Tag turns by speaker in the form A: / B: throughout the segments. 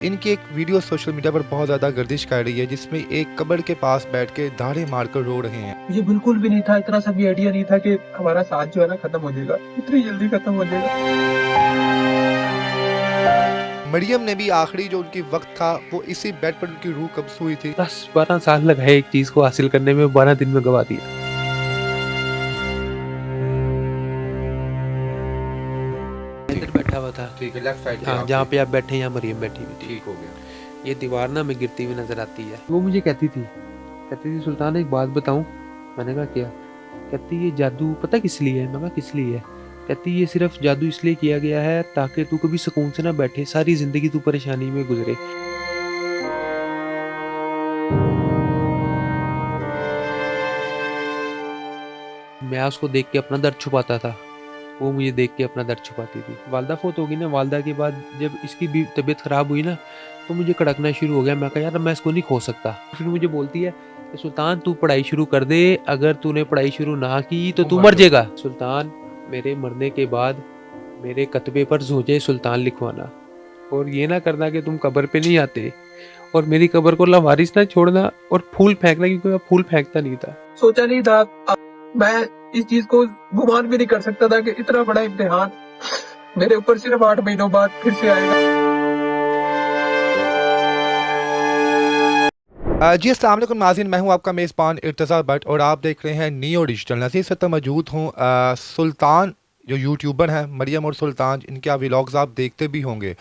A: इनकी एक video social media पर बहुत ज़्यादा गर्दिश कर रही है जिसमें एक कब्र के पास बैठ के दाढ़ी मारकर रो रहे हैं।
B: ये बिल्कुल भी नहीं था, इतना सा भी आइडिया नहीं था कि हमारा साथ जो है ना खत्म हो जाएगा, इतनी जल्दी खत्म हो जाएगा।
A: मरियम ने भी आखिरी जो उनकी वक्त था वो इसी बेड पर उनकी रूह कब्ज हुई थी।
C: 10-12 साल लगाए एक चीज़ को हासिल करने में, 12 दिन में गँवा दिया। इधर बैठा हुआ था।
A: ठीक है, लेफ्ट साइड
C: हाँ, जहाँ पे आप बैठे हैं यहाँ मरियम बैठी हुई थी।
A: ठीक हो गया।
C: ये दीवार ना हमें गिरती हुई नज़र आती है। वो मुझे कहती थी सुल्तान एक बात बताऊँ? मैंने कहा क्या? कहती ये जादू पता किस लिए है? मैं कहा किस लिए है? कहती ये सिर्फ जादू इसलिए किया गया है ताकि तू कभी सुकून से ना बैठे, सारी ज़िंदगी तू परेशानी में गुजरे। मैं उसको देख के अपना दर्द छुपाता था, वो मुझे देख के अपना दर्द छुपाती थी। वालदा फ़ौत हो गई ना, वालदा के बाद जब इसकी भी तबीयत ख़राब हुई ना, तो मुझे कड़कना शुरू हो गया। मैं कहा यार मैं इसको नहीं खो सकता। फिर मुझे बोलती है कि सुल्तान तू पढ़ाई शुरू कर दे, अगर तूने पढ़ाई शुरू ना की तो तू मर जाएगा। सुल्तान मेरे मरने के बाद मेरे कतबे पर ज़ोजे सुल्तान लिखवाना, और ये ना करना कि तुम कब्र पे नहीं आते, और मेरी कब्र को लावारिस ना छोड़ना, और फूल फेंकना, क्योंकि मैं फूल फेंकता नहीं था।
B: सोचा नहीं था, मैं इस चीज को गुमान भी नहीं कर सकता था कि इतना बड़ा इम्तिहान मेरे ऊपर सिर्फ 8 महीनों बाद फिर से आएगा।
A: जी अस्सलाम वालेकुम नाज़रीन, मैं हूं आपका मेज़बान इर्तज़ा भट्ट और आप देख रहे हैं नियो डिजिटल। नज़ीर से तो मौजूद हूं सुल्तान जो यूट्यूबर हैं, मरियम और सुल्तान, इनके आप व्लॉग्स आप देखते भी होंगे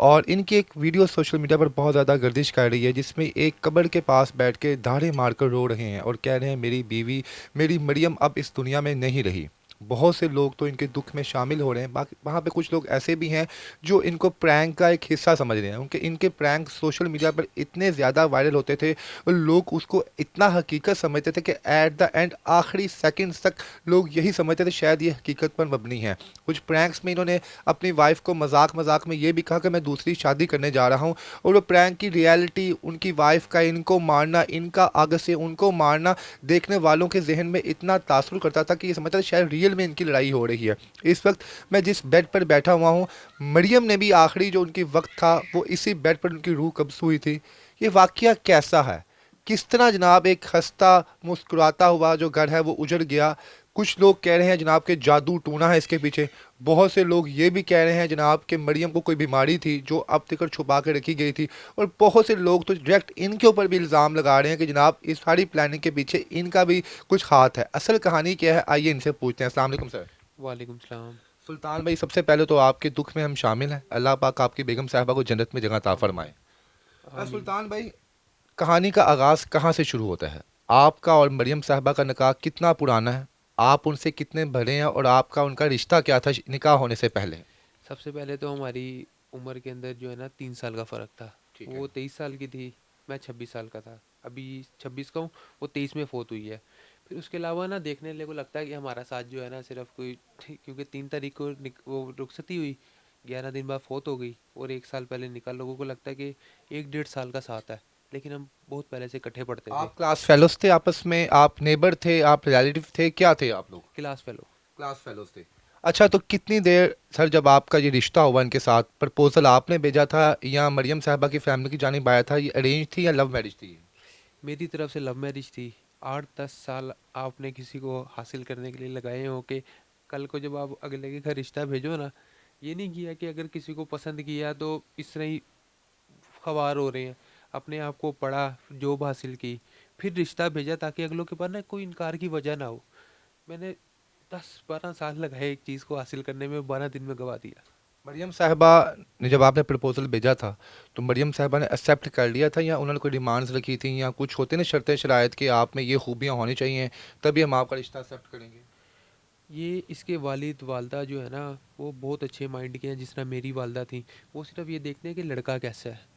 A: और इनकी एक वीडियो सोशल मीडिया पर बहुत ज़्यादा गर्दिश कर रही है जिसमें एक कब्र के पास बैठ के दाढ़ी मारकर रो रहे हैं और कह रहे हैं मेरी बीवी, मेरी मरियम अब इस दुनिया में नहीं रही। बहुत से लोग तो इनके दुख में शामिल हो रहे हैं, बाकी वहाँ पे कुछ लोग ऐसे भी हैं जो इनको प्रैंक का एक हिस्सा समझ रहे हैं, क्योंकि इनके प्रैंक सोशल मीडिया पर इतने ज़्यादा वायरल होते थे और लोग उसको इतना हकीकत समझते थे कि एट द एंड आखिरी सेकंड्स तक लोग यही समझते थे शायद ये हकीकत पर मबनी है। कुछ प्रैंक्स में इन्होंने अपनी वाइफ को मजाक मजाक में ये भी कहा कि मैं दूसरी शादी करने जा रहा हूँ, और वो प्रैंक की रियलिटी उनकी वाइफ का इनको मारना, इनका आगे से उनको मारना देखने वालों के जहन में इतना तासुर करता था कि ये समझता था शायद रियल में इनकी लड़ाई हो रही है। इस वक्त मैं जिस बेड पर बैठा हुआ हूँ, मरियम ने भी आखिरी जो उनकी वक्त था वो इसी बेड पर उनकी रूह कब्ज हुई थी। ये वाकया कैसा है, किस तरह जनाब एक हंसता मुस्कुराता हुआ जो घर है वो उजड़ गया। कुछ लोग कह रहे हैं जनाब के जादू टूना है इसके पीछे। बहुत से लोग ये भी कह रहे हैं जनाब के मरियम को कोई बीमारी थी जो अब तक छुपा के रखी गई थी, और बहुत से लोग तो डायरेक्ट इनके ऊपर भी इल्ज़ाम लगा रहे हैं कि जनाब इस सारी प्लानिंग के पीछे इनका भी कुछ हाथ है। असल कहानी क्या है, आइए इनसे पूछते हैं। अस्सलाम वालेकुम सर।
C: वालेकुम सलाम।
A: सुल्तान भाई, सबसे पहले तो आपके दुख में हम शामिल हैं। अल्लाह पाक आपकी बेगम साहिबा को जन्नत में जगह अता फरमाए।
C: आमीन।
A: सुल्तान भाई, कहानी का आगाज़ कहाँ से शुरू होता है? आपका और मरियम साहिबा का निकाह कितना पुराना है? आप उनसे कितने बड़े हैं और आपका उनका रिश्ता क्या था निकाह होने से पहले?
C: सबसे पहले तो हमारी उम्र के अंदर जो है ना 3 साल का फ़र्क था।
A: ठीक है।
C: वो 23 साल की थी, मैं 26 साल का था। अभी 26 का हूँ, वो 23 में फ़ौत हुई है। फिर उसके अलावा ना देखने वाले को लगता है कि हमारा साथ जो है ना सिर्फ कोई क्योंकि 3 तारीख को वो रुखसती हुई, 11 दिन बाद फ़ौत हो गई, और 1 साल पहले निकाह। लोगों को लगता है कि 1-1.5 साल का साथ है, लेकिन हम बहुत पहले से इकट्ठे पढ़ते थे।
A: आप क्लास फेलोज थे आपस में, आप नेबर थे, आप रिलेटिव थे, क्या थे आप लोग?
C: Class fellow.
A: क्लास फेलोज थे। अच्छा, तो कितनी देर सर जब आपका ये रिश्ता हुआ इनके साथ, प्रपोजल आपने भेजा था या मरियम साहिबा की फैमिली की जानिब आया था? ये अरेंज थी या लव मैरिज थी?
C: मेरी तरफ से लव मैरिज थी। 8-10 साल आपने किसी को हासिल करने के लिए लगाए हो कि कल को जब आप अगले के घर रिश्ता भेजो ना, ये नहीं किया कि अगर किसी को पसंद किया तो इस तरह ही ख्वार हो रहे हैं। अपने आप को पढ़ा, जॉब हासिल की, फिर रिश्ता भेजा ताकि अगलों के पास ना कोई इनकार की वजह ना हो। मैंने 10-12 साल लगाए एक चीज़ को हासिल करने में, 12 दिन में गवा दिया।
A: मरियम साहिबा ने जब आपने प्रपोजल भेजा था तो मरियम साहिबा ने एक्सेप्ट कर लिया था या उन्होंने कोई डिमांड्स रखी थी, या कुछ होते ना शर्तें शराइत कि आप में ये खूबियाँ होनी चाहिए तभी हम आपका रिश्ता एक्सेप्ट करेंगे?
C: ये इसके वालिद वालदा जो है ना, वो बहुत अच्छे माइंड के हैं, जिस तरह मेरी वालदा थी। वो सिर्फ ये देखते हैं कि लड़का कैसा है।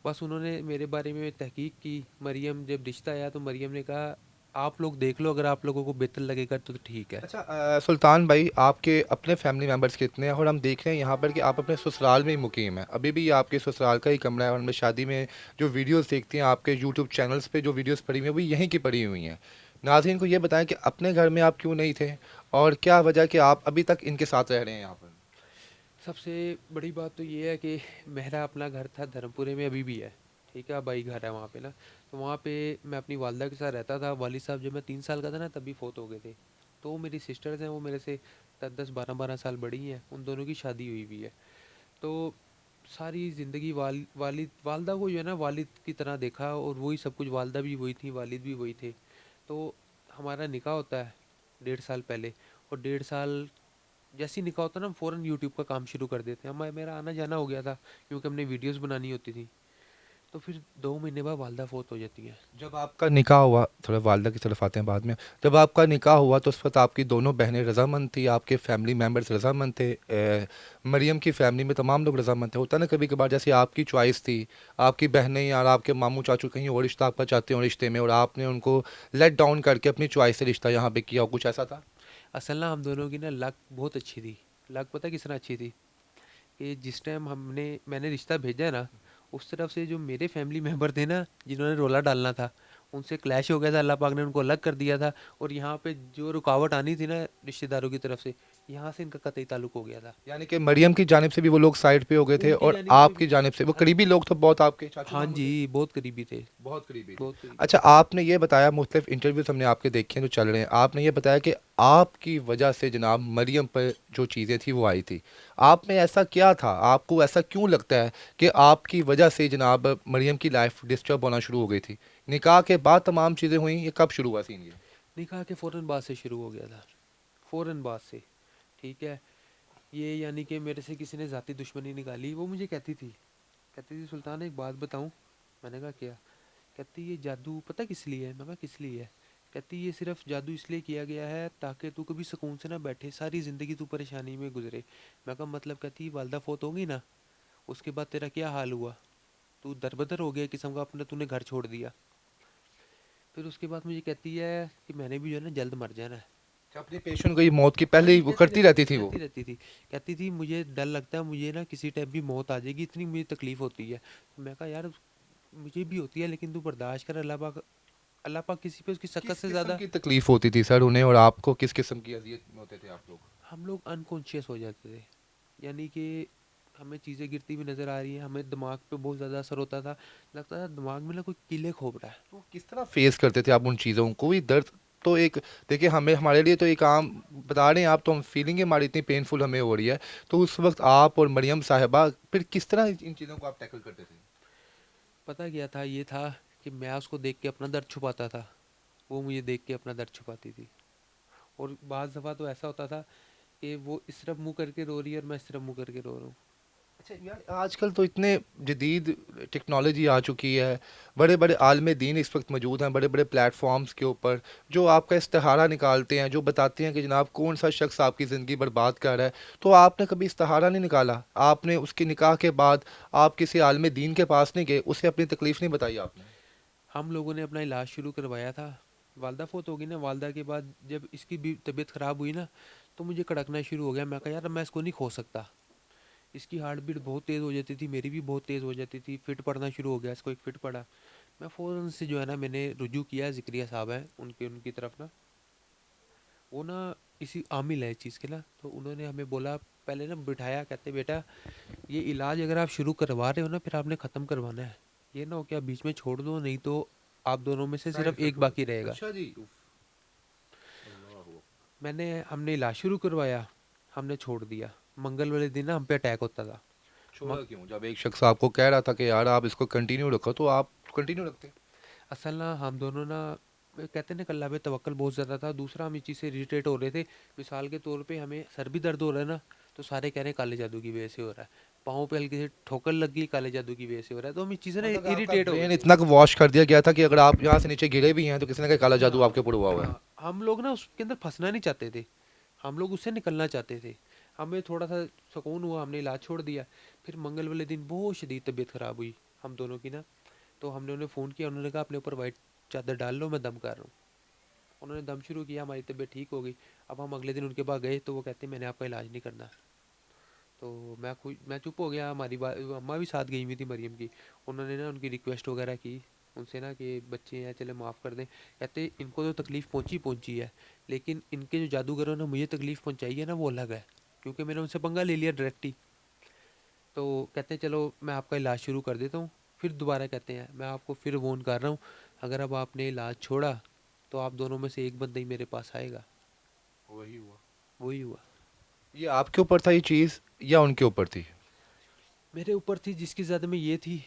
C: बस उन्होंने मेरे बारे में तहकीक की। मरियम जब रिश्ता आया तो मरियम ने कहा आप लोग देख लो, अगर आप लोगों को बेहतर लगेगा तो ठीक है।
A: अच्छा, सुल्तान भाई, आपके अपने फैमिली मेम्बर्स कितने हैं? और हम देख रहे हैं यहाँ पर कि आप अपने ससुराल में ही मुकीम हैं, अभी भी आपके ससुराल का ही कमरा है, और हमें शादी में जो वीडियोस देखते हैं आपके यूट्यूब चैनल्स पे जो वीडियोस पड़ी हुई हैं वो यहीं की पड़ी हुई हैं। नाज़रीन को ये बताएं कि अपने घर में आप क्यों नहीं थे और क्या वजह कि आप अभी तक इनके साथ रह रहे हैं यहाँ पर?
C: सबसे बड़ी बात तो ये है कि मेरा अपना घर था धर्मपुरे में, अभी भी है। ठीक है, भाई घर है वहाँ पे ना। तो वहाँ पे मैं अपनी वालदा के साथ रहता था। वालिद साहब जब मैं 3 साल का था ना तभी फौत हो गए थे। तो मेरी सिस्टर्स हैं, वो मेरे से 10 10 12 12 साल बड़ी हैं। उन दोनों की शादी हुई हुई है। तो सारी ज़िंदगी वालिद वालदा को जो है ना वालिद की तरह देखा, और वही सब कुछ। वालदा भी वही थी, वालिद भी वही थे। तो हमारा निकाह होता है 1.5 साल पहले। और 1.5 साल जैसे ही निकाह होता ना, हम फ़ौरन यूट्यूब का काम शुरू कर देते हैं। हमारा मेरा आना जाना हो गया था, क्योंकि हमने वीडियोस बनानी होती थी। तो फिर 2 महीने बाद वालदा फौत हो जाती हैं।
A: जब आपका निकाह हुआ, थोड़ा वालदा की तरफ आते हैं बाद में। जब आपका निकाह हुआ तो उस वक़्त आपकी दोनों बहनें रज़ामंद थी, आपके फैमिली मेंबर्स रज़ामंद थे, मरियम की फैमिली में तमाम लोग रज़ामंद थे। होता है ना कभी-कभार, जैसे आपकी चॉइस थी, आपकी बहनें या आपके मामू चाचू कहीं और रिश्ता आपका चाहते हो रिश्ते में, और आपने उनको लेट डाउन करके अपनी चॉइस से रिश्ता यहाँ पे किया हो, कुछ ऐसा था?
C: असल ना हम दोनों की ना लक बहुत अच्छी थी। लक पता किस तरह अच्छी थी कि जिस टाइम मैंने रिश्ता भेजा है ना, उस तरफ से जो मेरे फैमिली मेंबर थे ना, जिन्होंने रोला डालना था, उनसे क्लैश हो गया था। अल्लाह पाक ने उनको अलग कर दिया था। और यहाँ पे जो रुकावट आनी थी ना रिश्तेदारों की तरफ से, यहाँ से इनका कतई ताल्लुक हो गया था।
A: यानी कि मरियम की जानिब से भी वो लोग साइड पे हो गए थे,
C: उनकी
A: और
C: जानिब से भी।
A: आपकी जानिब से वो
C: हाँ,
A: करीबी लोग तो बहुत आपके चाचू
C: हाँ
A: मामू थे?
C: जी, बहुत करीबी थे।
A: बहुत करीबी थे।
C: बहुत करीबी
A: अच्छा,
C: थे।
A: आपने ये बताया, मुख्तलिफ इंटरव्यूज़ हमने आपके देखे हैं जो चल रहे हैं, आपने ये बताया कि आपकी वजह से जनाब मरियम पर जो चीज़ें थी वो आई थी। आप में ऐसा क्या था? आपको ऐसा क्यों लगता है कि आपकी वजह से जनाब मरियम की लाइफ डिस्टर्ब होना शुरू हो गई थी? निकाह के बाद तमाम चीज़ें हुई, ये कब शुरू हुआ सीन ये?
C: निकाह के फ़ौरन बाद से शुरू हो गया था। फ़ौरन बाद से। ठीक है। ये यानी कि मेरे से किसी ने ज़ाती दुश्मनी निकाली। वो मुझे कहती थी सुल्तान एक बात बताऊं। मैंने कहा क्या? कहती ये जादू पता किस लिए है? मैं कहा किस लिए है? कहती ये सिर्फ जादू इसलिए किया गया है ताकि तू कभी सुकून से ना बैठे, सारी ज़िंदगी तू परेशानी में गुजरे। मैं कहा मतलब? कहती वालदा फौत होगी ना, उसके बाद तेरा क्या हाल हुआ? तू दरबदर हो गया किस्म का, अपना तूने घर छोड़ दिया। फिर उसके बाद मुझे कहती है कि मैंने भी जो है ना जल्द मर जाना है।
A: अच्छा, अपनी पेशेंट को ये मौत की
C: हाँ
A: पहले ही
C: जी,
A: वो करती रहती थी वो?
C: कहती रहती थी। कहती थी मुझे डर लगता है, मुझे ना किसी टाइम भी मौत आ जाएगी, इतनी मुझे तकलीफ होती है। तो मैं कहा यार मुझे भी होती है, लेकिन तू बर्दाश्त कर। अल्लाह पाक किसी पे उसकी सकत
A: किस
C: से
A: किस्म
C: ज़्यादा।
A: की तकलीफ होती थी सर उन्हें, और आपको किस किस्म की अजियत में होते थे आप लोग?
C: हम लोग अनकॉन्शियस हो जाते थे। यानी कि हमें चीज़ें गिरती हुई नज़र आ रही हैं, हमें दिमाग पे बहुत ज़्यादा असर होता था। लगता था दिमाग में ना कोई कीले खोप रहा है।
A: तो किस तरह फेस करते थे आप उन चीज़ों को? ये दर्द तो एक, देखिए हमें, हमारे लिए तो एक आम, बता रहे हैं आप, तो हम फीलिंग हमारी इतनी पेनफुल हमें हो रही है। तो उस वक्त आप और मरियम साहिबा फिर किस तरह इन चीज़ों को आप टैकल करते थे?
C: पता क्या था? ये था कि मैं उसको देख के अपना दर्द छुपाता था, वो मुझे देख के अपना दर्द छुपाती थी। और बाज़ दफ़ा तो ऐसा होता था कि वो इस तरफ मुँह करके रो रही है और मैं इस तरफ मुँह करके रो रहा हूँ।
A: अच्छा यार, आजकल तो इतने जदीद टेक्नोलॉजी आ चुकी है, बड़े बड़े आलम दीन इस वक्त मौजूद हैं बड़े बड़े प्लेटफॉर्म्स के ऊपर, जो आपका इस्तिहारा निकालते हैं, जो बताते हैं कि जनाब कौन सा शख्स आपकी ज़िंदगी बर्बाद कर रहा है। तो आपने कभी इस्तिहारा नहीं निकाला? आपने उसके निकाह के बाद आप किसी आलम दीन के पास नहीं गए, उसे अपनी तकलीफ़ नहीं बताई आपने?
C: हम लोगों ने अपना इलाज शुरू करवाया था। वालदा फौत हो गई ना, वालदा के बाद जब इसकी भी तबीयत ख़राब हुई ना, तो मुझे कड़कना शुरू हो गया। मैं कहा यार मैं इसको नहीं खो सकता। इसकी हार्ट बीट बहुत तेज़ हो जाती थी, मेरी भी बहुत तेज़ हो जाती थी। फिट पड़ना शुरू हो गया, इसको एक फिट पड़ा। मैं फ़ौरन से जो है ना मैंने रुजू किया, ज़िक्रिया साहब हैं उनके उनकी तरफ ना। वो ना इसी आमिल है इस चीज़ के ना। तो उन्होंने हमें बोला, पहले ना बिठाया, कहते बेटा ये इलाज अगर आप शुरू करवा रहे हो ना, फिर आपने ख़त्म करवाना है। ये ना हो कि आप बीच में छोड़ दो, नहीं तो आप दोनों में से
A: साइड
C: सिर्फ
A: इफेक्ट
C: एक
A: हो
C: बाकी
A: सकता है।
C: रहेगा।
A: अच्छा जी, उफ, अल्लाह हू।
C: हमने इलाज शुरू करवाया, हमने छोड़ दिया। मंगल वाले दिन ना हम पे अटैक होता था। म-
A: छोड़ा क्यों? जब एक शख्स आपको कह रहा था कि यार आप इसको कंटिन्यू रखो, तो आप कंटिन्यू रखते?
C: असल ना हम दोनों ना कहते हैं ना कि अल्लाह पे तवक्कल बहुत ज़्यादा था। दूसरा हम इस चीज़ से इरिटेट हो रहे थे। मिसाल के तौर पे हमें सर भी दर्द हो रहा है ना, तो सारे कह रहे हैं काले जादू की वजह से हो रहा है। पाँव पे हल्की से ठोकर लग गई, काले जादू की वजह से हो रहा है। तो हम इस चीज़ें ना
A: मतलब आपका
C: इरिटेट हो गए
A: ब्रेन
C: थे।
A: इतना वॉश कर दिया गया था कि अगर आप यहाँ से नीचे गिरे भी हैं तो किसी ने कहा काला जादू आपके
C: हाँ,
A: ऊपर हुआ हुआ है।
C: हाँ, हम लोग ना उसके अंदर फंसना नहीं चाहते थे। हम लोग उससे निकलना चाहते थे। हमें थोड़ा सा सुकून हुआ, हमने इलाज छोड़ दिया। फिर मंगल वाले दिन बहुत शदीद तबीयत ख़राब हुई हम दोनों की ना। तो हमने उन्हें फ़ोन किया, उन्होंने कहा अपने ऊपर वाइट चादर डाल लो, मैं दम कर रहा हूँ। उन्होंने दम शुरू किया, हमारी तबीयत ठीक हो गई। अब हम अगले दिन उनके पास गए तो वो कहते मैंने आपका इलाज नहीं करना। तो मैं चुप हो गया। हमारी बात, अम्मा भी साथ गई हुई थी मरियम की। उन्होंने ना उनकी रिक्वेस्ट वगैरह की उनसे ना कि बच्चे हैं, चले माफ़ कर दें। कहते इनको तो तकलीफ़ पहुंची पहुंची है, लेकिन इनके जो जादूगरों ने मुझे तकलीफ़ पहुंचाई है ना वो अलग है, क्योंकि मैंने उनसे पंगा ले लिया डायरेक्ट ही। तो कहते हैं चलो मैं आपका इलाज शुरू कर देता हूँ। फिर दोबारा कहते हैं मैं आपको फिर वॉर्न कर रहा हूँ, अगर अब आपने इलाज छोड़ा तो आप दोनों में से एक बंदा ही मेरे पास आएगा।
A: वही हुआ।
C: वही हुआ।
A: ये आपके ऊपर था ये चीज़ या उनके ऊपर थी?
C: मेरे ऊपर थी, जिसकी जद में ये थी,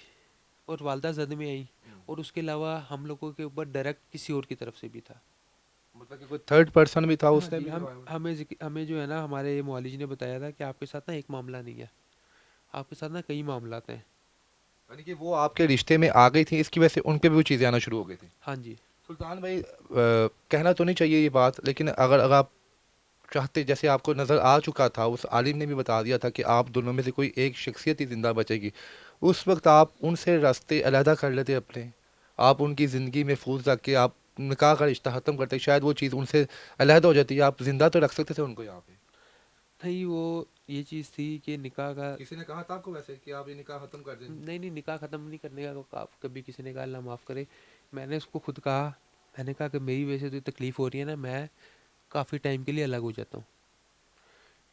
C: और वालदा जद में आई, और उसके अलावा हम लोगों के ऊपर डायरेक्ट किसी और की तरफ से भी था।
A: मतलब कि कोई थर्ड पर्सन भी था
C: हाँ
A: उसने
C: जी,
A: भी
C: हम
A: करवाया?
C: हमें जो है ना, हमारे मुआलिज ने बताया था कि आपके साथ ना एक मामला नहीं है, आपके साथ ना कई मामलात हैं।
A: यानी कि वो आपके रिश्ते में आ गई थी, इसकी वजह से उन पे भी वो चीज़ें आना शुरू हो गई थी।
C: हाँ जी।
A: सुल्तान भाई, कहना तो नहीं चाहिए ये बात, लेकिन अगर अगर आप चाहते, जैसे आपको नज़र आ चुका था, उस आलिम ने भी बता दिया था कि आप दोनों में से कोई एक शख्सियत ही ज़िंदा बचेगी, उस वक्त आप उनसे रास्ते अलहदा कर लेते अपने, आप उनकी ज़िंदगी में फूस रख के आप निकाह का रिश्ता ख़त्म करते, शायद वो चीज़ उनसे अलहदा हो जाती, आप ज़िंदा तो रख सकते थे उनको यहाँ पे।
C: नहीं, वो ये चीज़ थी कि निकाह का,
A: किसी ने कहा था आपको वैसे कि आप ये निकाह ख़त्म कर दें?
C: नहीं नहीं, निकाह ख़त्म नहीं करने का कभी किसी ने कहा, अल्लाह माफ़ करे। मैंने उसको खुद कहा, मैंने कहा कि मेरी वजह से तो तकलीफ़ हो रही है ना, मैं काफ़ी टाइम के लिए अलग हो जाता हूँ।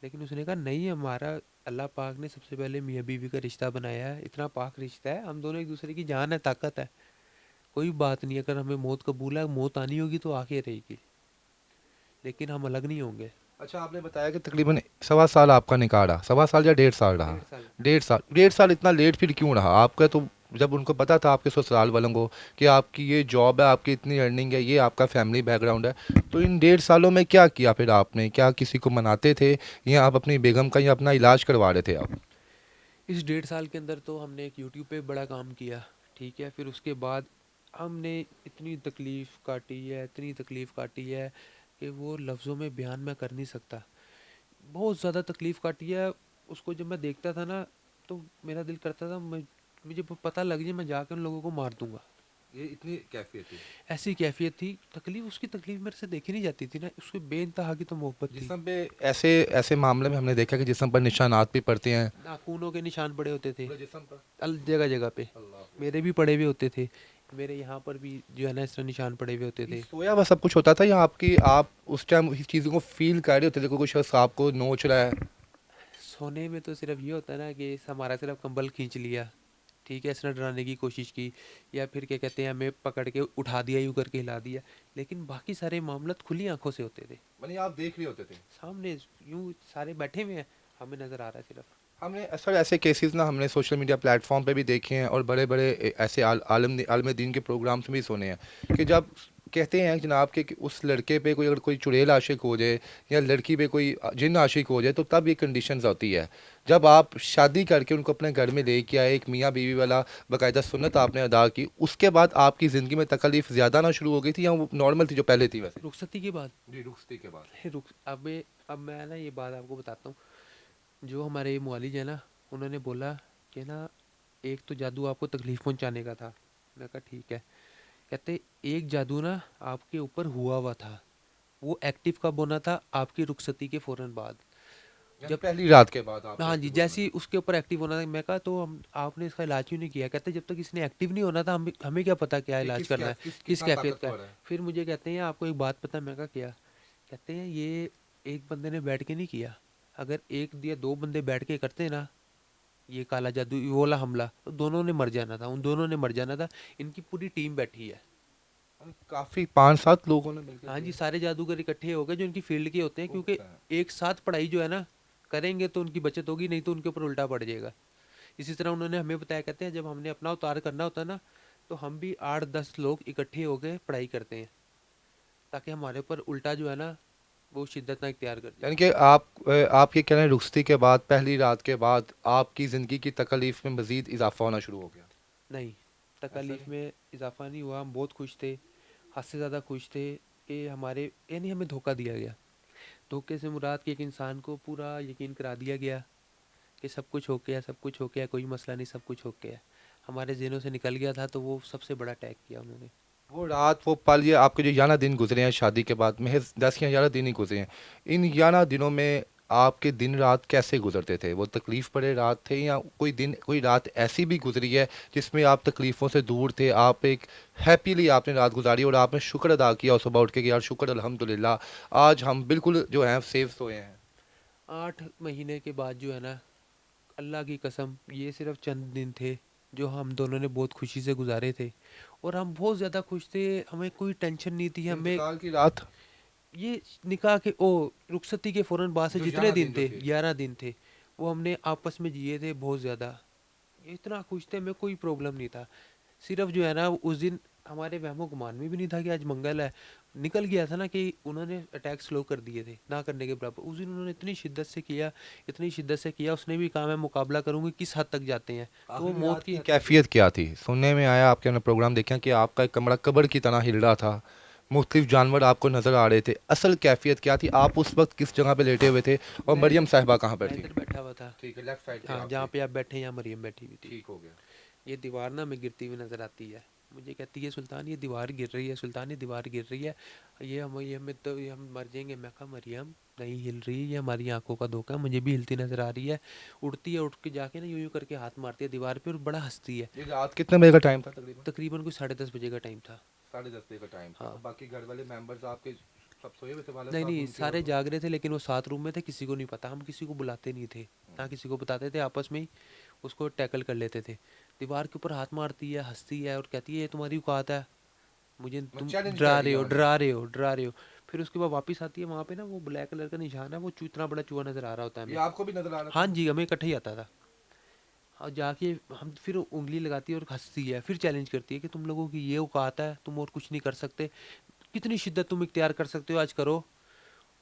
C: लेकिन उसने कहा नहीं, हमारा अल्लाह पाक ने सबसे पहले मियाँ बीवी का रिश्ता बनाया है, इतना पाक रिश्ता है, हम दोनों एक दूसरे की जान है, ताकत है, कोई बात नहीं, अगर हमें मौत कबूल है, मौत आनी होगी तो आके रहेगी, लेकिन हम अलग नहीं होंगे।
A: अच्छा, आपने बताया कि तकरीबन 1.25 साल आपका निकाह रहा, 1.25 साल या 1.5 साल रहा?
C: 1.5 साल।
A: 1.5 साल, 1.5 साल इतना लेट फिर क्यों रहा आपका? तो जब उनको पता था आपके ससुराल वालों को कि आपकी ये जॉब है, आपकी इतनी अर्निंग है, ये आपका फैमिली बैकग्राउंड है, तो इन 1.5 सालों में क्या किया फिर आपने? क्या किसी को मनाते थे, या आप अपनी बेगम का या अपना इलाज करवा रहे थे आप?
C: इस 1.5 साल के अंदर तो हमने एक यूट्यूब पे बड़ा काम किया, ठीक है। फिर उसके बाद हमने इतनी तकलीफ़ काटी है, इतनी तकलीफ़ काटी है कि वो लफ्ज़ों में बयान मैं कर नहीं सकता। बहुत ज़्यादा तकलीफ़ काटी है। उसको जब मैं देखता था ना, तो मेरा दिल करता था मुझे पता लग जाए, मैं जाकर उन लोगों को मार दूंगा।
A: ये इतनी कैफियत थी?
C: ऐसी कैफियत थी। तकलीफ़, उसकी तकलीफ़ मेरे से देखी नहीं जाती थी ना, उसकी बेइंतहा की तो मोहब्बत थी।
A: जिस्म पे ऐसे ऐसे मामले में हमने देखा कि जिस्म पर निशानात भी पड़ते हैं।
C: नाखूनों के निशान पड़े होते थे,
A: पूरे जिस्म पर?
C: जगह जगह पे।
A: अल्लाह।
C: मेरे भी पड़े हुए होते थे, मेरे यहाँ पर भी जो है ना इस तरह निशान पड़े हुए होते
A: ये
C: थे।
A: सोया हुआ सब कुछ होता था, या आपकी आप उस टाइम इस चीज़ों को फील कर रहे होते थे, कोई शख्स आपको नोच रहा है?
C: सोने में तो सिर्फ ये होता है ना कि हमारा सिर्फ कंबल खींच लिया, ठीक है, इसने डराने की कोशिश की, या फिर क्या कहते हैं, हमें पकड़ के उठा दिया, यूँ करके हिला दिया। लेकिन बाकी सारे मामला खुली आंखों से होते थे,
A: मानी आप देख रहे होते थे?
C: सामने यूँ सारे बैठे हुए हैं, हमें नज़र आ रहा है सिर्फ।
A: हमने अक्सर ऐसे केसेस ना हमने सोशल मीडिया प्लेटफॉर्म पे भी देखे हैं, और बड़े बड़े ऐसे आलम दीन के प्रोग्राम्स में भी सुने हैं कि जब कहते हैं जनाब कि उस लड़के पे कोई, अगर कोई चुड़ैल आशिक हो जाए या लड़की पे कोई जिन आशिक हो जाए, तो तब ये कंडीशंस होती है। जब आप शादी करके उनको अपने घर में लेके आए, एक मियाँ बीवी वाला बाकायदा सुन्नत आपने अदा की, उसके बाद आपकी ज़िंदगी में तकलीफ ज़्यादा ना शुरू हो गई थी, या वो नॉर्मल थी जो पहले थी वैसे?
C: रुखसती के बाद,
A: जी, रुखसती के बाद।
C: अब मैं ना ये बात आपको बताता हूँ। जो हमारे मुआलिज है ना, उन्होंने बोला कि ना, एक तो जादू आपको तकलीफ़ पहुंचाने का था। मैं कहा ठीक है। कहते एक जादू ना आपके ऊपर हुआ हुआ था, वो एक्टिव कब होना था, आपकी रुखसती के फ़ौरन बाद।
A: यानी
C: जब,
A: पहली रात के बाद आपको
C: हाँ जी,
A: एक्टिव होना
C: जैसे ही
A: था?
C: उसके ऊपर एक्टिव होना था। मैं कहा तो हम आपने इसका इलाज क्यों नहीं किया? कहते जब तक इसने एक्टिव नहीं होना था, हमें क्या पता क्या
A: कि
C: इलाज करना है, किस
A: कितना
C: कैफियत का है।
A: ताकतवर है?
C: फिर मुझे कहते हैं आपको एक बात पता है? मैं कहा क्या? कहते हैं ये एक बंदे ने बैठ के नहीं किया, अगर एक या दो बंदे बैठ के करते ना ये काला जादू, ये वाला हमला, तो दोनों ने मर जाना था, उन दोनों ने मर जाना था। इनकी पूरी टीम बैठी है।
A: काफ़ी 5-7 लोगों ने मिलकर
C: हाँ जी,
A: किया।
C: सारे जादूगर इकट्ठे हो गए जो इनकी फील्ड के होते हैं,
A: वो
C: क्योंकि
A: होता है।
C: एक साथ पढ़ाई जो है ना करेंगे तो उनकी बचत होगी, नहीं तो उनके ऊपर उल्टा पड़ जाएगा। इसी तरह उन्होंने हमें बताया, कहते हैं जब हमने अपना उतार करना होता है ना, तो हम भी 8-10 लोग इकट्ठे होकर पढ़ाई करते हैं, ताकि हमारे ऊपर उल्टा जो है ना वो शिद्दत ना इख्तियार कर जाए।
A: यानी कि आप ये कह रहे हैं रुखसती के बाद, पहली रात के बाद आपकी ज़िंदगी की तकलीफ़ में मज़ीद इजाफा होना शुरू हो गया?
C: नहीं,
A: ऐसा
C: तकलीफ़
A: नहीं?
C: में इजाफा नहीं हुआ, हम बहुत खुश थे, हद से ज़्यादा खुश थे कि हमारे, यानी हमें धोखा दिया गया। धोखे से मुराद कि एक इंसान को पूरा यकीन करा दिया गया कि सब कुछ हो गया, सब कुछ हो गया, कोई मसला नहीं, सब कुछ हो गया। हमारे ज़हनों से निकल गया था, तो वो सबसे बड़ा अटैक किया उन्होंने।
A: वो रात, वो पल, ये आपके जो 11 दिन गुजरे हैं शादी के बाद, महज 10 या 11 दिन ही गुजरे हैं, इन 11 दिनों में आपके दिन रात कैसे गुजरते थे? वो तकलीफ़ भरे रात थे, या कोई दिन कोई रात ऐसी भी गुजरी है जिसमें आप तकलीफ़ों से दूर थे, आप एक हैप्पीली आपने रात गुजारी और आपने शुक्र अदा किया और सुबह उठ के कि यार शुक्र अल्हम्दुलिल्लाह, आज हम बिल्कुल जो है सेफ सोए हैं?
C: 8 महीने के बाद जो है ना, अल्लाह की कसम ये सिर्फ चंद दिन थे जो हम दोनों ने बहुत खुशी से गुजारे थे, और हम बहुत ज़्यादा खुश थे। हमें कोई टेंशन नहीं थी। हमें
A: इंतकाल की रात
C: ये निकाह के ओ रुखसती के फ़ौरन बाद से
A: जो
C: जितने
A: 11
C: दिन
A: दिन जो
C: थे,
A: थे
C: 11 दिन थे, वो हमने आपस में जिए थे बहुत ज़्यादा। इतना खुश थे, हमें कोई प्रॉब्लम नहीं था। सिर्फ जो है ना उस दिन हमारे वहमो गुमान में भी नहीं था कि आज मंगल है। निकल गया था ना कि उन्होंने अटैक स्लो कर दिए थे ना करने के बराबर। उस दिन उन्होंने इतनी शिद्दत से किया, इतनी शिद्दत से किया। उसने भी कहा मैं मुकाबला करूंगी, किस हद तक जाते हैं, तो वो
A: आखिरी
C: मौत
A: रात
C: की
A: की
C: हद तक गए।
A: कैफियत क्या थी? सुनने में आया, आपके हमने प्रोग्राम देखा कि आपका एक कमरा कब्र की तरह हिल रहा था, मुख्तलिफ जानवर आपको नजर आ रहे थे। असल कैफियत क्या थी? आप उस वक्त किस जगह पे लेटे हुए थे और
C: मैं
A: मरियम साहिबा कहाँ पर
C: मैं
A: थी?
C: इधर बैठा हुआ था।
A: ठीक है, लेफ्ट साइड पे
C: हाँ,
A: आप
C: जहाँ
A: थे।
C: पे आप बैठे हैं, यहाँ मरियम बैठी हुई थी।
A: ठीक हो गया।
C: ये दीवार ना हमें गिरती हुई नजर आती है। मुझे कहती है सुल्तान ये दीवार गिर रही है, सुल्तान ये दीवार गिर रही है, ये हमें तो ये हम मर जाएंगे। मैं कहा मरियम नहीं हिल रही, ये हमारी आंखों का धोखा है, मुझे भी हिलती नजर आ रही है। उड़ती है, उठ के जाके ना यूं यूं करके हाथ मारती है दीवार पे और बड़ा हंसती है।
A: ये रात कितने बजे का टाइम था तकरीबन?
C: तकरीबन कोई 10:30 बजे का टाइम था।
A: 10:30 बजे का टाइम था।
C: हाँ।
A: अब बाकी घर वाले मेंबर्स आपके सब सोए हुए थे, वाले
C: नहीं
A: साहब
C: नहीं,
A: उनके और
C: सारे
A: वो?
C: जाग रहे थे, लेकिन वो 7 रूम में थे, किसी को नहीं पता। हम किसी को बुलाते नहीं थे, ना किसी को बताते थे, आपस में ही उसको टैकल कर लेते थे। दीवार के ऊपर हाथ मारती है, हंसती है और कहती है ये तुम्हारी औकात है, मुझे
A: मैं
C: तुम
A: चैलेंज
C: डरा
A: कर
C: रहे
A: दिया
C: हो,
A: उन्हें।
C: डरा रहे हो, डरा रहे हो। फिर उसके बाद वापस आती है, वहाँ पे ना वो ब्लैक कलर का निशान है, वो इतना बड़ा चूहा नजर आ रहा होता है
A: ये
C: हमें।
A: आपको भी नजर आ रहा
C: हाँ
A: था?
C: जी, हमें इकट्ठे ही आता था। और जाके हम फिर उंगली लगाती है और हंसती है, फिर चैलेंज करती है कि तुम लोगों की ये औकात है, तुम और कुछ नहीं कर सकते, कितनी शिद्दत तुम इख्तियार कर सकते हो, आज करो।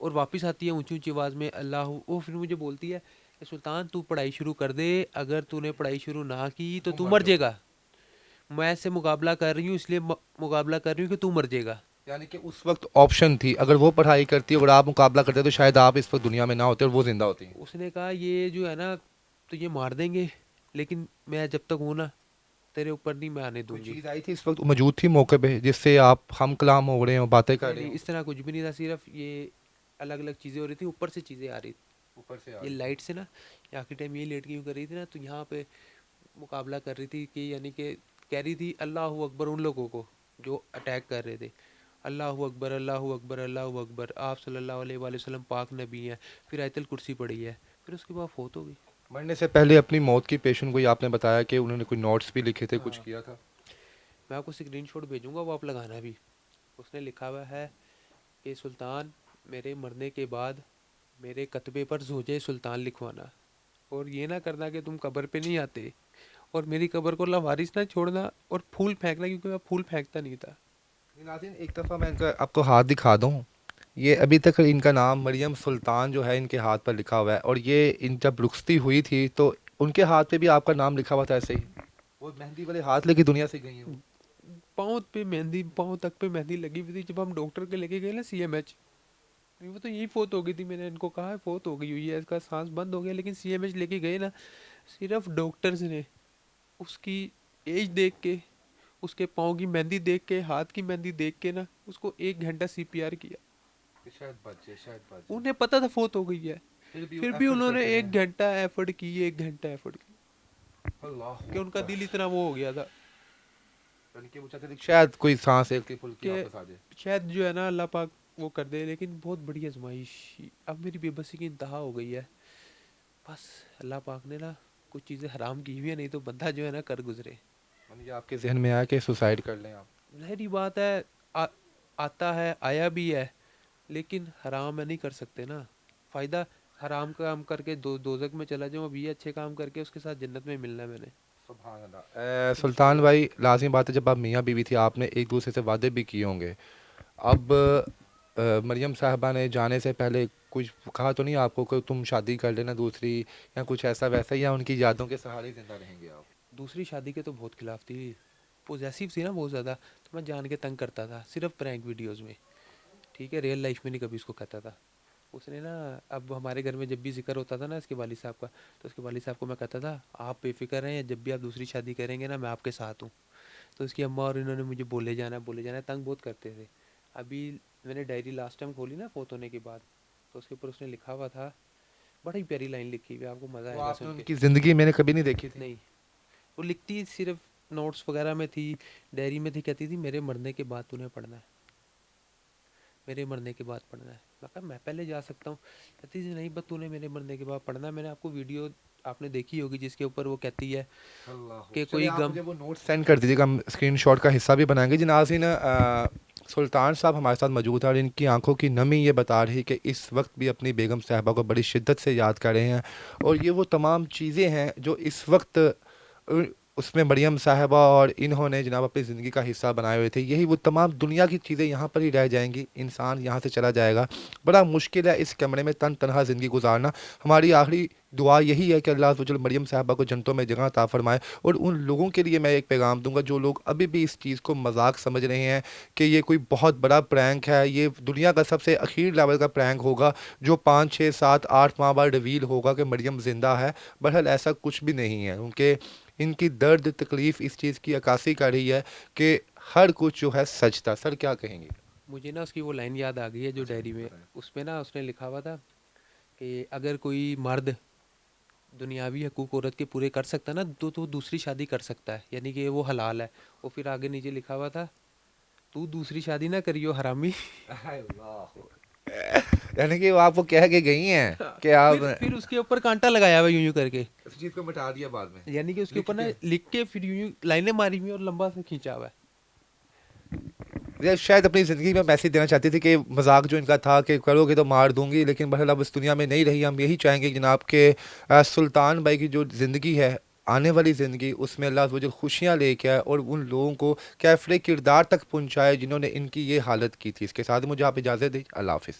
C: और वापस आती है ऊंची ऊंची आवाज़ में अल्लाह। वो फिर मुझे बोलती है कि सुल्तान तू पढ़ाई शुरू कर दे, अगर तूने पढ़ाई शुरू ना की तो
A: तुम
C: तू
A: मर
C: मर
A: जाओगे।
C: जाएगा। मैं इससे मुकाबला कर रही हूँ, इसलिए मुकाबला कर रही हूँ कि तू मर जाएगा।
A: यानी कि उस वक्त ऑप्शन थी, अगर वो पढ़ाई करती, अगर आप मुकाबला करते तो शायद आप इस वक्त दुनिया में ना होते और वो जिंदा होती।
C: उसने कहा ये जो है ना तो ये मार देंगे, लेकिन मैं जब तक हूँ ना तेरे ऊपर नहीं मैं आने
A: कोई
C: दूंगी।
A: चीज़ आई थी इस वक्त मौजूद थी मौके पे जिससे आप हम कलाम हो रहे हो, बातें कर
C: नहीं
A: रहे
C: नहीं,
A: हो?
C: इस तरह कुछ भी नहीं था, सिर्फ ये अलग अलग चीज़ें हो रही थी, ऊपर से चीज़ें आ रही थी।
A: ऊपर से आ
C: ये
A: रही थी।
C: लाइट से ना, ये आखिरी टाइम ये लेट के यूँ कर रही थी ना, तो यहाँ पे मुकाबला कर रही थी कि यानी कि कह रही थी अल्लाह अकबर उन लोगों को जो अटैक कर रहे थे। अल्लाह अकबर, अल्लाह अकबर, अल्लाह अकबर, आप सल्लल्लाहु अलैहि वसल्लम पाक नबी हैं। फिर आयतल कुर्सी पड़ी है, फिर उसके बाद फोत हो गई।
A: मरने से पहले अपनी मौत की पेशन गोई आपने बताया कि उन्होंने कोई नोट्स भी लिखे थे, कुछ
C: हाँ,
A: किया था?
C: मैं आपको स्क्रीनशॉट भेजूंगा, वो आप लगाना भी। उसने लिखा हुआ है कि सुल्तान मेरे मरने के बाद मेरे कतबे पर ज़ोजे सुल्तान लिखवाना, और ये ना करना कि तुम कब्र पे नहीं आते, और मेरी कब्र को लावारिस ना छोड़ना, और फूल फेंकना, क्योंकि मैं फूल फेंकता नहीं था।
A: नाज़रीन, एक दफ़ा मैं इनका आपको हाथ दिखा दूँ। ये अभी तक इनका नाम मरियम सुल्तान जो है इनके हाथ पर लिखा हुआ है, और ये इन जब रुखसती हुई थी तो उनके हाथ पे भी आपका नाम लिखा हुआ था ऐसे ही। वो मेहंदी वाले हाथ लेके दुनिया से गई हैं वो।
C: पाँव पे मेहंदी, पाँव तक पे मेहंदी लगी हुई थी। जब हम डॉक्टर के लेके गए ना CMH, वो तो यही फोत हो गई थी। मैंने इनको कहा है फोत हो गई हुई है, इसका सांस बंद हो गया, लेकिन CMH लेके गए ना, सिर्फ डॉक्टर्स ने उसकी एज देख के, उसके पाँव की मेहंदी देख के, हाथ की मेहंदी देख के ना, उसको 1 घंटा CPR किया।
A: कि शायद बच जाए, शायद बच जाए।
C: उन्हें पता था फोत हो गई है,
A: फिर भी वो
C: फिर भी
A: एफर्ट
C: उन्होंने
A: करते
C: एक
A: रहे।
C: घंटा एफर्ट की, 1 घंटा एफर्ट की,
A: अल्लाह
C: कि उनका
A: अकबर।
C: दिल इतना वो हो गया था
A: यानी कि वो चाहते थे कि शायद कोई सांस हल्की फुल्की
C: कि
A: वापस आ जाए।
C: शायद जो है ना अल्लाह पाक वो कर दे। लेकिन बहुत बड़ी आजमाइश, अब मेरी बेबसी की इंतहा हो गई है। बस अल्लाह पाक ने ना कुछ चीज़ें हराम की हुई है, नहीं तो बंदा जो है ना कर गुजरे।
A: यानी कि आपके जहन में आया कि सुसाइड कर लें आप?
C: ज़ाहिरी बात है, आता है, आया भी है, लेकिन हराम है, नहीं कर सकते ना। फ़ायदा हराम काम करके दोजक में चला जाऊँ, अब ये अच्छे काम करके उसके साथ जन्नत में मिलना है मैंने।
A: सुभान अल्लाह। सुल्तान
C: इंशाल्लाह।
A: भाई, लाजिम बात है, जब आप मियाँ बीवी थी आपने एक दूसरे से वादे भी किए होंगे। अब मरियम साहबा ने जाने से पहले कुछ कहा तो नहीं आपको कि तुम शादी कर लेना दूसरी, या कुछ ऐसा वैसा, या उनकी यादों के सहारे जिंदा रहेंगे आप?
C: दूसरी शादी के तो बहुत खिलाफ थी, पोजेसिव थी ना बहुत ज़्यादा, तो मैं जान के तंग करता था सिर्फ प्रैंक वीडियोज़ में। ठीक है, रियल लाइफ में नहीं कभी उसको कहता था। उसने ना, अब हमारे घर में जब भी जिक्र होता था ना इसके वालिद साहब का, तो उसके वालिद साहब को मैं कहता था आप बेफिक्र रहें, जब भी आप दूसरी शादी करेंगे ना मैं आपके साथ हूँ। तो उसकी अम्मा और इन्होंने मुझे बोले जाना तंग बहुत करते थे। अभी मैंने डायरी लास्ट टाइम खोली ना फोत होने के बाद, तो उसके ऊपर उसने लिखा हुआ था, बड़ी प्यारी लाइन लिखी हुई है, आपको मज़ा
A: वो
C: आएगा
A: आपने
C: सुन के।
A: उनकी ज़िंदगी मैंने कभी नहीं देखी थी।
C: नहीं, वो लिखती सिर्फ नोट्स वगैरह में थी, डायरी में थी, कहती थी मेरे मरने के बाद तूने पढ़ना है, मेरे मरने के बाद पढ़ना है। मैं कहा मैं पहले जा सकता हूँ, कहती थी नहीं बस तूने मेरे मरने के बाद पढ़ना है। मैंने आपको वीडियो आपने देखी होगी, जिसके ऊपर वो कहती है कि
A: चलिए,
C: कोई
A: आप
C: गम।
A: मुझे वो नोट सेंड कर दीजिएगा, हम स्क्रीनशॉट का हिस्सा भी बनाएंगे जी। नाज़रीन, सुल्तान साहब हमारे साथ मौजूद हैं और इनकी आंखों की नमी ये बता रही कि इस वक्त भी अपनी बेगम साहिबा को बड़ी शिद्दत से याद कर रहे हैं। और ये वो तमाम चीज़ें हैं जो इस वक्त उसमें मरियम साहिबा और इन्होंने जनाब अपनी ज़िंदगी का हिस्सा बनाए हुए थे। यही वो तमाम दुनिया की चीज़ें यहाँ पर ही रह जाएंगी, इंसान यहाँ से चला जाएगा। बड़ा मुश्किल है इस कमरे में तनहा ज़िंदगी गुजारना। हमारी आखिरी दुआ यही है कि अल्लाह अज़्ज़ व जल मरियम साहिबा को जन्नतों में जगह अता फरमाए। और उन लोगों के लिए मैं एक पैगाम दूंगा जो लोग अभी भी इस चीज़ को मजाक समझ रहे हैं कि ये कोई बहुत बड़ा प्रैंक है, ये दुनिया का सबसे अखीर लेवल का प्रैंक होगा जो 5 6 7 8 माह बाद रिवील होगा कि मरियम ज़िंदा है। बहरहाल ऐसा कुछ भी नहीं है, क्योंकि इनकी दर्द तकलीफ़ इस चीज़ की अक्कासी कर रही है कि हर कुछ जो है सच था। सर क्या कहेंगे?
C: मुझे ना उसकी वो लाइन याद आ गई है जो डायरी में, उसमें ना उसने लिखा हुआ था कि अगर कोई मर्द दुनियावी हकूक औरत के पूरे कर सकता ना, तो दूसरी शादी कर सकता है, यानी कि वो हलाल है। और फिर आगे नीचे लिखा हुआ था, तू दूसरी शादी ना करियो हरामी।
A: यानी कि वो आपको कह के गई हैं कि आप
C: फिर उसके ऊपर कांटा लगाया हुआ यूं यूं करके,
A: इस चीज़ को मिटा दिया बाद में।
C: यानी कि उसके
A: लिख
C: ऊपर ना
A: के।
C: लिख के फिर यूं यूं लाइनें मारी हुई और लंबा से खींचा हुआ है।
A: ये शायद अपनी ज़िंदगी में मैसेज देना चाहती थी कि मजाक जो इनका था कि करोगे तो मार दूंगी, लेकिन बहरहाल अब इस दुनिया में नहीं रही। हम यही चाहेंगे जनाब के सुल्तान भाई की जो ज़िंदगी है, आने वाली ज़िंदगी, उसमें अल्लाह वो जो खुशियाँ लेके आए और उन लोगों को कैफरे किरदार तक पहुँचाए जिन्होंने इनकी ये हालत की थी। इसके साथ ही मुझे आप इजाज़त दीजिए। अल्लाह हाफ़िज़।